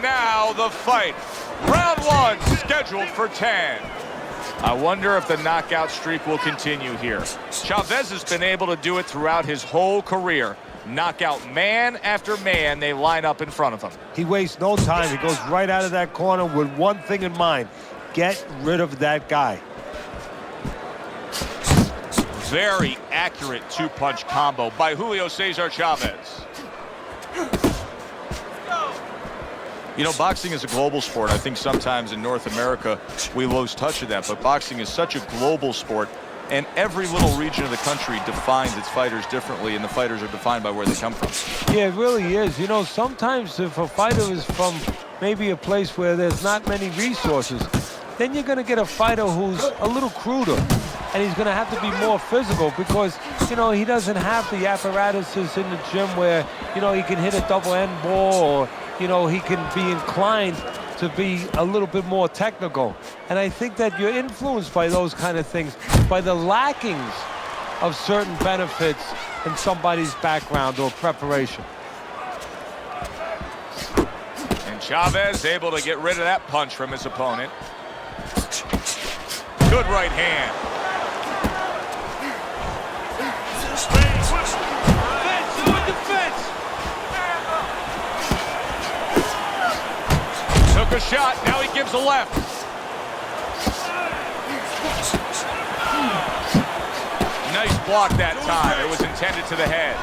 Now the fight. Round one, scheduled for 10. I wonder if the knockout streak will continue here. Chavez has been able to do it throughout his whole career. Knock out man after man they line up in front of him. He wastes no time. He goes right out of that corner with one thing in mind. Get rid of that guy. Very accurate two-punch combo by Julio Cesar Chavez. You know, boxing is a global sport. I think sometimes in North America we lose touch of that, but boxing is such a global sport, and every little region of the country defines its fighters differently, and the fighters are defined by where they come from. Yeah, it really is. You know, sometimes if a fighter is from maybe a place where there's not many resources, then you're going to get a fighter who's a little cruder, and he's going to have to be more physical because, you know, he doesn't have the apparatuses in the gym where, you know, he can hit a double end ball or, you know, he can be inclined to be a little bit more technical. And I think that you're influenced by those kind of things, by the lackings of certain benefits in somebody's background or preparation. And Chavez able to get rid of that punch from his opponent. Good right hand. Took a shot, now he gives a left. Nice block that time. It was intended to the head.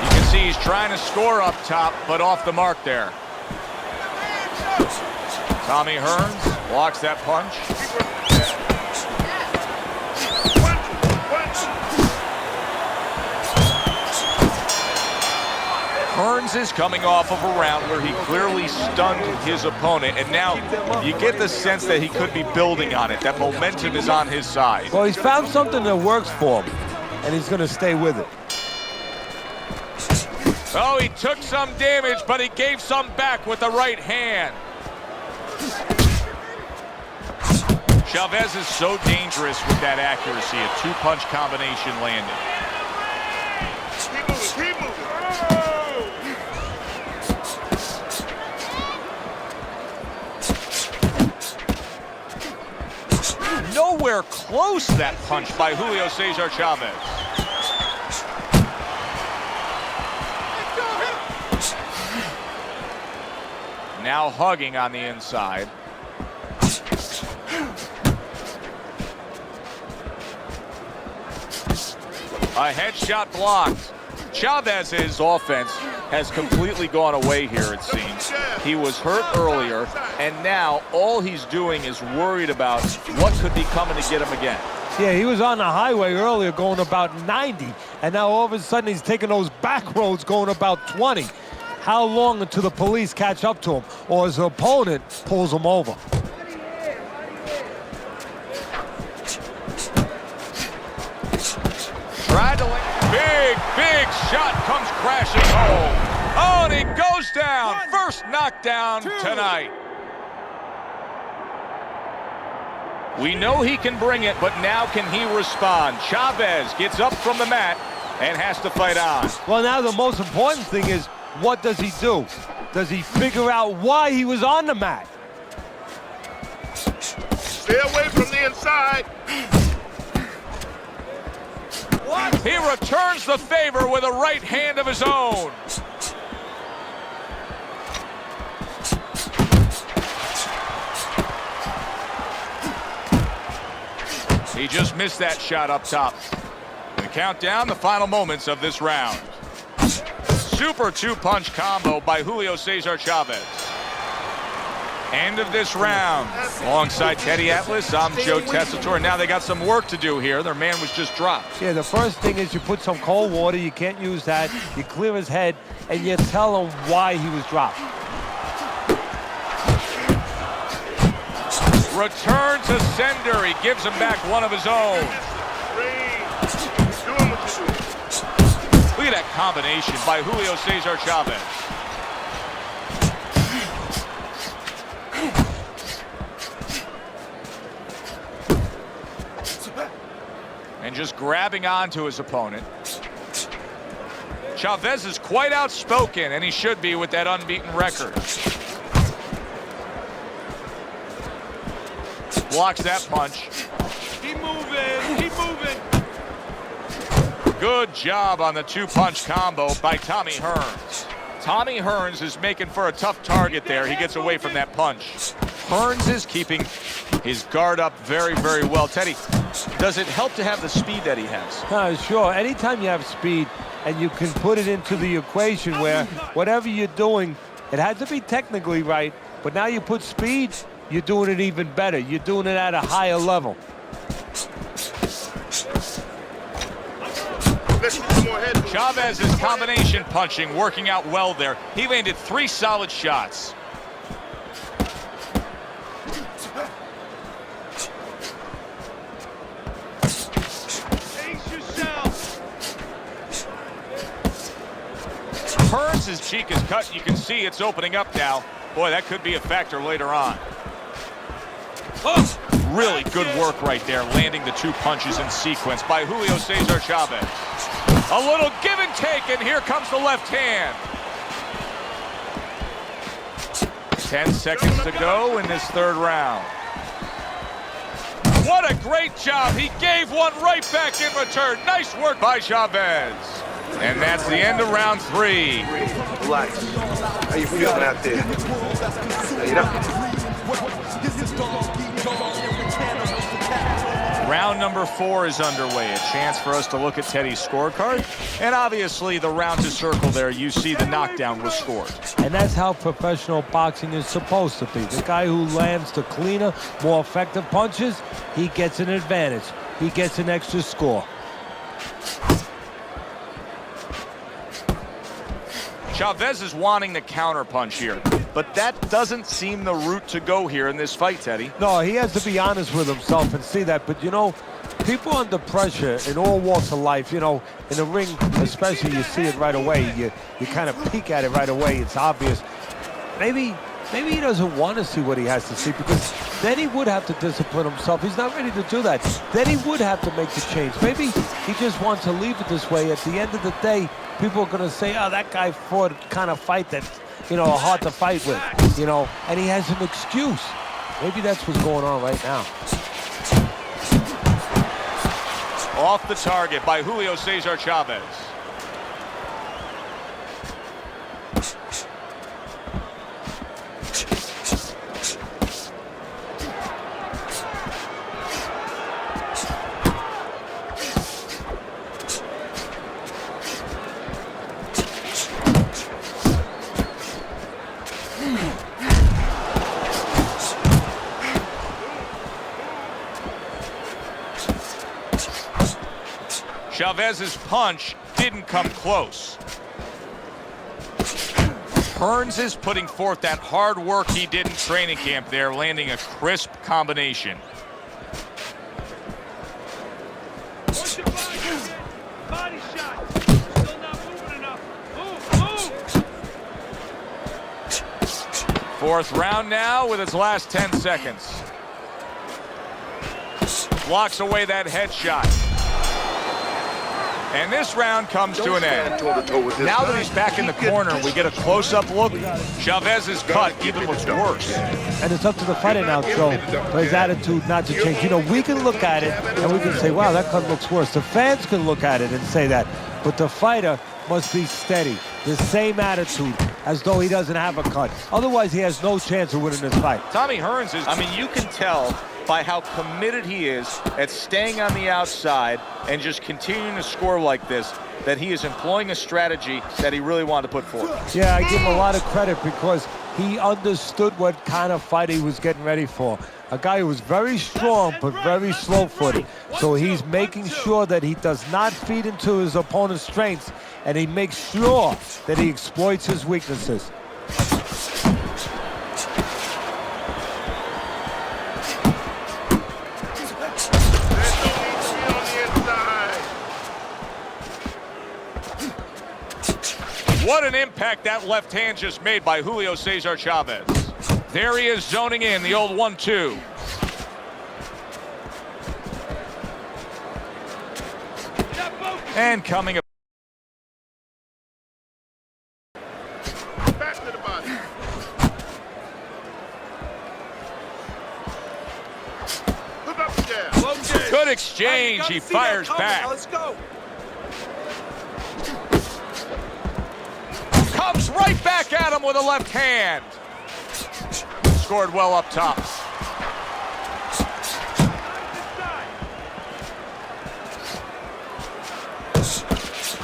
You can see he's trying to score up top, but off the mark there. Tommy Hearns blocks that punch. Hearns is coming off of a round where he clearly stunned his opponent, and now you get the sense that he could be building on it. That momentum is on his side. Well, he's found something that works for him, and he's going to stay with it. Oh, he took some damage, but he gave some back with the right hand. Chavez is so dangerous with that accuracy. A two-punch combination landed. Keep moving. Nowhere close, that punch by Julio Cesar Chavez. Now hugging on the inside. A headshot blocked. Chavez's offense has completely gone away here, it seems. He was hurt earlier, and now all he's doing is worried about what could be coming to get him again. Yeah, he was on the highway earlier going about 90, and now all of a sudden he's taking those back roads going about 20. How long until the police catch up to him or his opponent pulls him over? Tried to link. Big shot comes crashing home. Oh, and he goes down. First knockdown tonight. We know he can bring it, but now can he respond? Chavez gets up from the mat and has to fight on. Well, now the most important thing is, what does he do? Does he figure out why he was on the mat? Stay away from the inside. He returns the favor with a right hand of his own. He just missed that shot up top. We count down the final moments of this round. Super two-punch combo by Julio Cesar Chavez. End of this round. Alongside Teddy Atlas, I'm Joe Tessitore. Now they got some work to do here. Their man was just dropped. Yeah, the first thing is you put some cold water. You can't use that. You clear his head, and you tell him why he was dropped. Return to sender. He gives him back one of his own. Look at that combination by Julio Cesar Chavez. And just grabbing onto his opponent. Chavez is quite outspoken, and he should be with that unbeaten record. Blocks that punch. Keep moving. Keep moving. Good job on the two-punch combo by Tommy Hearns. Tommy Hearns is making for a tough target there. He gets away from that punch. Hearns is keeping his guard up very, very well. Teddy, does it help to have the speed that he has? Sure. Anytime you have speed and you can put it into the equation where whatever you're doing, it has to be technically right, but now you put speed, you're doing it even better. You're doing it at a higher level. Chavez's combination punching working out well there. He landed 3 solid shots. Hearns' cheek is cut. You can see it's opening up now. Boy, that could be a factor later on. Oh, really good work right there, landing the 2 punches in sequence by Julio Cesar Chavez. A little give and take, and here comes the left hand. 10 seconds to go in this 3rd round. What a great job. He gave one right back in return. Nice work by Chavez. And that's the end of round 3. Relax. How you feeling out there? Round number 4 is underway. A chance for us to look at Teddy's scorecard. And obviously the round to circle there, you see the knockdown was scored. And that's how professional boxing is supposed to be. The guy who lands the cleaner, more effective punches, he gets an advantage. He gets an extra score. Chavez is wanting the counter punch here, but that doesn't seem the route to go here in this fight, Teddy. No, he has to be honest with himself and see that. But, you know, people under pressure in all walks of life, you know, in the ring especially, you see it right away. You kind of peek at it right away. It's obvious. Maybe he doesn't want to see what he has to see, because then he would have to discipline himself. He's not ready to do that. Then he would have to make the change. Maybe he just wants to leave it this way. At the end of the day, people are going to say, oh, that guy fought a kind of fight that's, you know, hard to fight with, you know, and he has an excuse. Maybe that's what's going on right now. Off the target by Julio Cesar Chavez. Chavez's punch didn't come close. Hearns is putting forth that hard work he did in training camp there, landing a crisp combination. Body shot. Still not moving enough. Move. 4th round now with its last 10 seconds. Blocks away that headshot. And this round comes to an end. Now that he's back in the corner, we get a close-up look. Chavez's cut even looks worse. And it's up to the fighter now, Joe, for his attitude not to change. You know, we can look at it and we can say, wow, that cut looks worse. The fans can look at it and say that. But the fighter must be steady, the same attitude, as though he doesn't have a cut. Otherwise, he has no chance of winning this fight. Tommy Hearns is, I mean, you can tell by how committed he is at staying on the outside and just continuing to score like this, that he is employing a strategy that he really wanted to put forth. Yeah, I give him a lot of credit because he understood what kind of fight he was getting ready for. A guy who was very strong but very slow-footed. So he's making sure that he does not feed into his opponent's strengths, and he makes sure that he exploits his weaknesses. What an impact that left hand just made by Julio Cesar Chavez. There he is zoning in, the old 1-2. And coming range. He fires back. Let's go. Comes right back at him with a left hand. Scored well up top.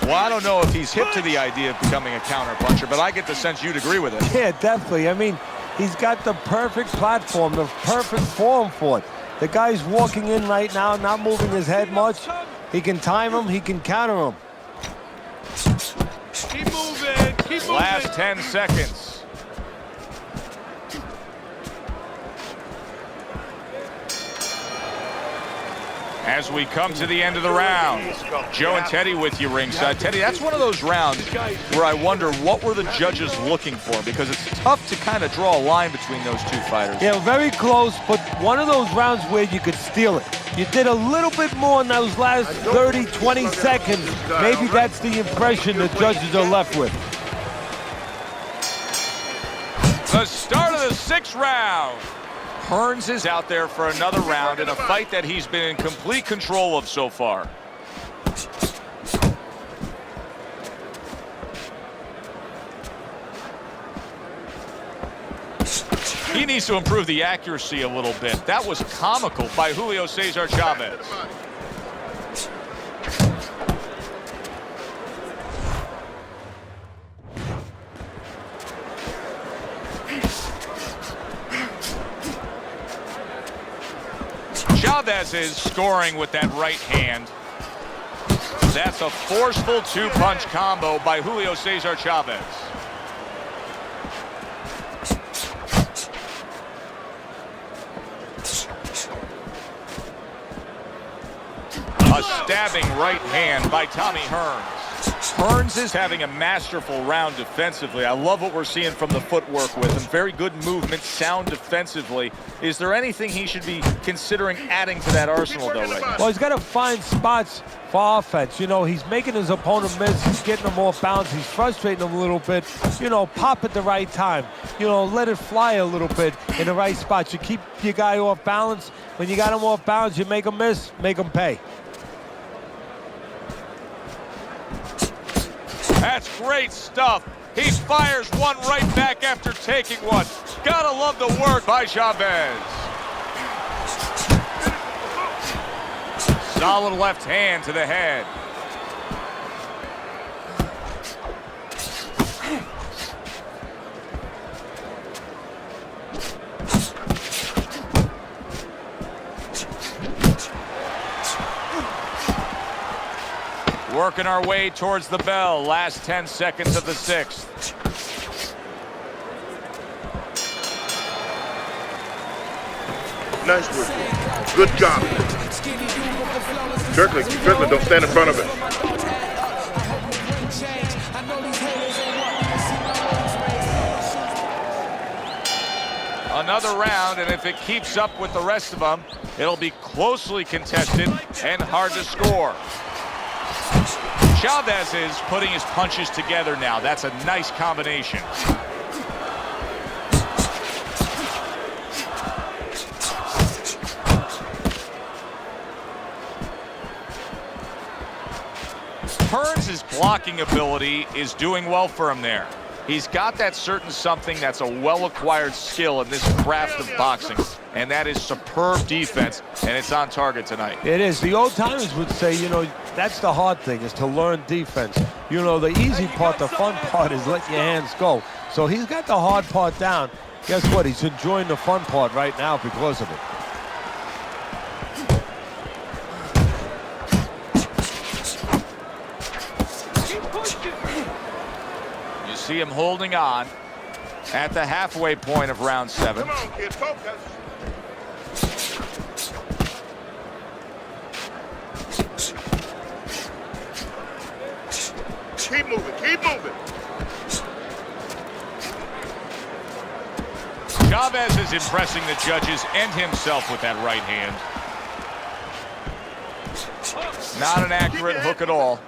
Well, I don't know if he's hip to the idea of becoming a counterpuncher, but I get the sense you'd agree with it. Yeah, definitely. I mean, he's got the perfect platform, the perfect form for it. The guy's walking in right now, not moving his head much. He can time him, he can counter him. Keep moving. Keep moving. Last 10 seconds. As we come to the end of the round, Joe and Teddy with you ringside. Teddy, that's one of those rounds where I wonder what were the judges looking for, because it's tough to kind of draw a line between those two fighters. Yeah, very close, but one of those rounds where you could steal it. You did a little bit more in those last 30, 20 seconds. Maybe that's the impression the judges are left with. The start of the 6th round. Hearns is out there for another round in a fight that he's been in complete control of so far. He needs to improve the accuracy a little bit. That was comical by Julio Cesar Chavez. Chavez is scoring with that right hand. That's a forceful 2-punch combo by Julio Cesar Chavez. A stabbing right hand by Tommy Hearns. Hearns is having a masterful round defensively. I love what we're seeing from the footwork with him. Very good movement, sound defensively. Is there anything he should be considering adding to that arsenal, though, right now? Well, he's got to find spots for offense. You know, he's making his opponent miss. He's getting him off balance. He's frustrating him a little bit. You know, pop at the right time. You know, let it fly a little bit in the right spots. You keep your guy off balance. When you got him off balance, you make him miss, make him pay. That's great stuff. He fires one right back after taking one. Gotta love the work by Chavez. Solid left hand to the head. Working our way towards the bell. Last 10 seconds of the 6th. Nice work. Good job. Strickland, don't stand in front of it. Another round, and if it keeps up with the rest of them, it'll be closely contested and hard to score. Chavez is putting his punches together now. That's a nice combination. Hearns' blocking ability is doing well for him there. He's got that certain something that's a well-acquired skill in this craft of boxing, and that is superb defense, and it's on target tonight. It is. The old timers would say, you know, that's the hard thing, is to learn defense. You know, the easy part, the fun part is let your hands go. So he's got the hard part down. Guess what? He's enjoying the fun part right now because of it. See him holding on at the halfway point of round 7. Come on, kid, focus. Keep moving, keep moving. Chavez is impressing the judges and himself with that right hand. Not an accurate hook at all.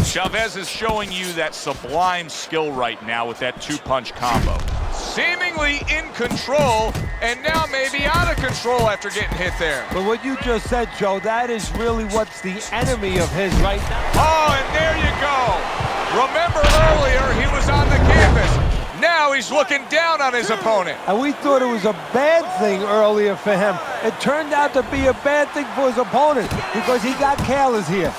Chavez is showing you that sublime skill right now with that 2-punch combo. Seemingly in control And now maybe out of control after getting hit there. But what you just said, Joe, that is really what's the enemy of his right now. Oh, and there you go. Remember earlier he was on the canvas. Now he's looking down on his opponent. And we thought it was a bad thing earlier for him. It turned out to be a bad thing for his opponent because he got careless here.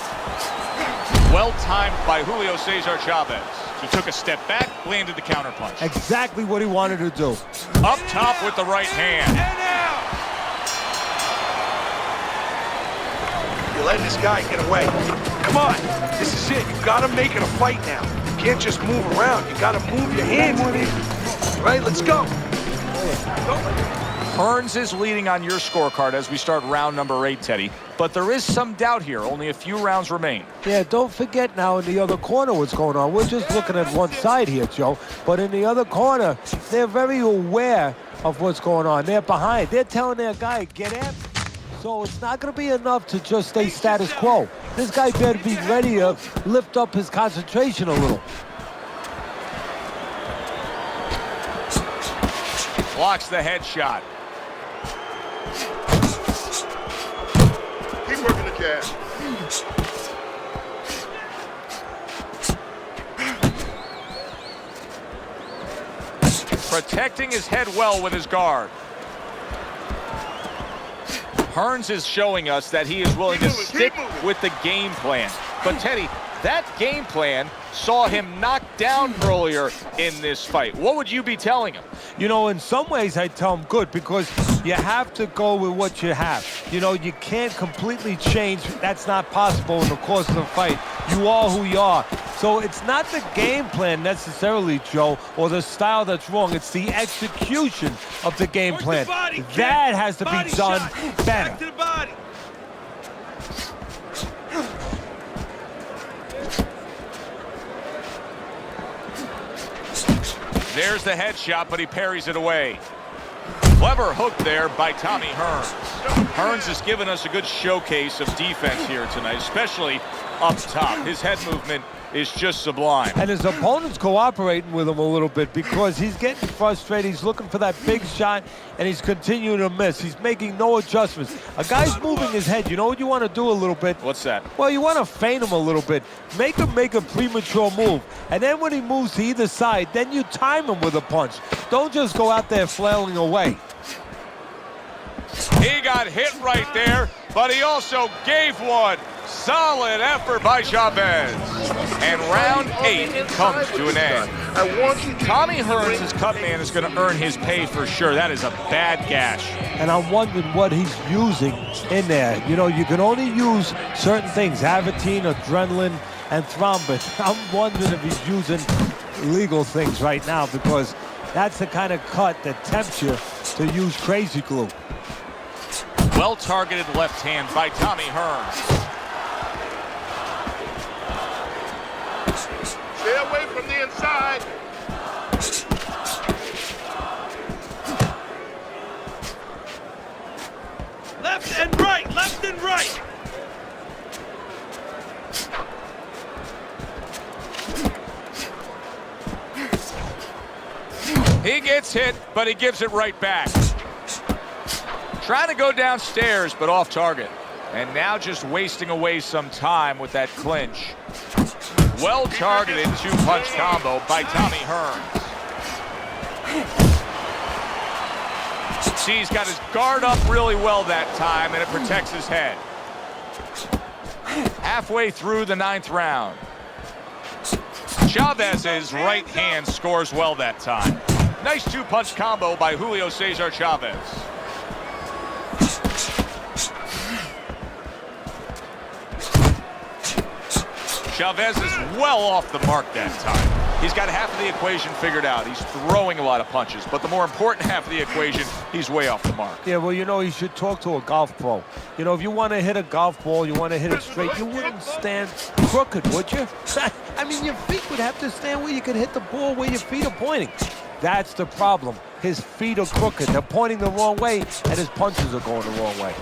Well timed by Julio Cesar Chavez. He took a step back, landed the counterpunch. Exactly what he wanted to do. Up top with the right hand. And out. You're letting this guy get away. Come on, this is it. You gotta make it a fight now. You can't just move around. You gotta move your hands in there. Right, let's go. Hearns is leading on your scorecard as we start round number 8, Teddy. But there is some doubt here. Only a few rounds remain. Yeah, don't forget now in the other corner what's going on. We're just looking at one side here, Joe. But in the other corner, they're very aware of what's going on. They're behind. They're telling their guy, get in. So it's not going to be enough to just stay status quo. This guy better be ready to lift up his concentration a little. Blocks the headshot. Keep working the jab. Protecting his head well with his guard. Hearns is showing us that he is willing to stick with the game plan. But Teddy, that game plan saw him knocked down earlier in this fight. What would you be telling him? You know, in some ways I tell him good because you have to go with what you have. You know, you can't completely change. That's not possible in the course of the fight. You are who you are. So it's not the game plan necessarily, Joe, or the style that's wrong. It's the execution of the game plan. That has to be done better. Back to the body. There's the headshot, but he parries it away. Clever hook there by Tommy Hearns. Hearns has given us a good showcase of defense here tonight, especially up top. His head movement is just sublime. And his opponent's cooperating with him a little bit because he's getting frustrated. He's looking for that big shot, and he's continuing to miss. He's making no adjustments. A guy's moving his head. You know what you want to do a little bit? What's that? Well, you want to feint him a little bit. Make him make a premature move. And then when he moves to either side, then you time him with a punch. Don't just go out there flailing away. He got hit right there, but he also gave one. Solid effort by Chavez. And round 8 comes to an end. I want you to Tommy Hearns' cut man is going to earn his pay for sure. That is a bad gash. And I'm wondering what he's using in there. You know, you can only use certain things, Avitine, adrenaline, and thrombin. I'm wondering if he's using illegal things right now because that's the kind of cut that tempts you to use crazy glue. Well-targeted left hand by Tommy Hearns. stay away from the inside. Left and right, left and right. He gets hit, but he gives it right back. Trying to go downstairs, but off target. And now just wasting away some time with that clinch. Well-targeted two-punch combo by Tommy Hearns. See, he's got his guard up really well that time, and it protects his head. Halfway through the 9th round. Chavez's right hand scores well that time. Nice two-punch combo by Julio Cesar Chavez. Chavez is well off the mark that time. He's got half of the equation figured out. He's throwing a lot of punches, but the more important half of the equation, he's way off the mark. Yeah, well, you know, you should talk to a golf pro. You know, if you want to hit a golf ball, you want to hit it straight, you wouldn't stand crooked, would you? I mean, your feet would have to stand where you can hit the ball where your feet are pointing. That's the problem. His feet are crooked. They're pointing the wrong way, and his punches are going the wrong way.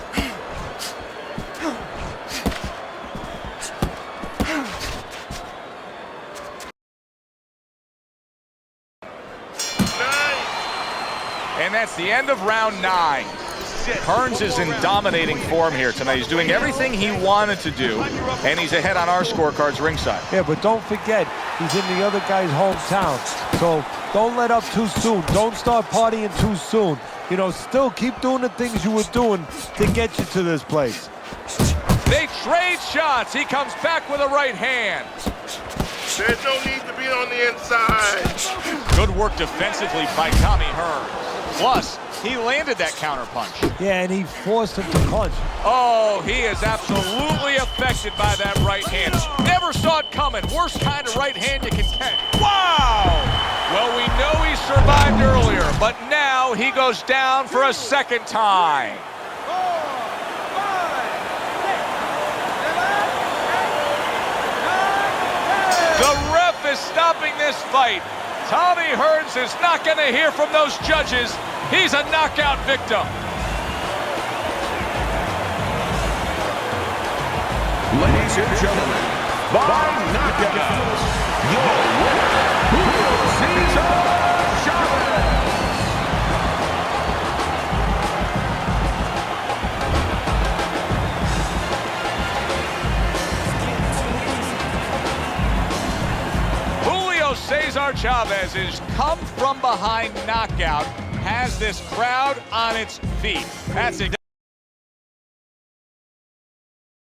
that's the end of round 9. Hearns is in dominating form here tonight. He's doing everything he wanted to do, and he's ahead on our scorecards ringside. Yeah, but don't forget, he's in the other guy's hometown. So don't let up too soon. Don't start partying too soon. You know, still keep doing the things you were doing to get you to this place. They trade shots. He comes back with a right hand. There's no need to be on the inside. Good work defensively by Tommy Hearns. Plus, he landed that counter punch. Yeah, and he forced him to punch. Oh, he is absolutely affected by that right hand. Never saw it coming. Worst kind of right hand you can catch. Wow! Well, we know he survived earlier, but now he goes down for a second time. The ref is stopping this fight. Tommy Hearns is not going to hear from those judges. He's a knockout victim. Ladies and gentlemen, by knockout, your winner, Chavez. Cesar Chavez's come from behind knockout has this crowd on its feet. That's it.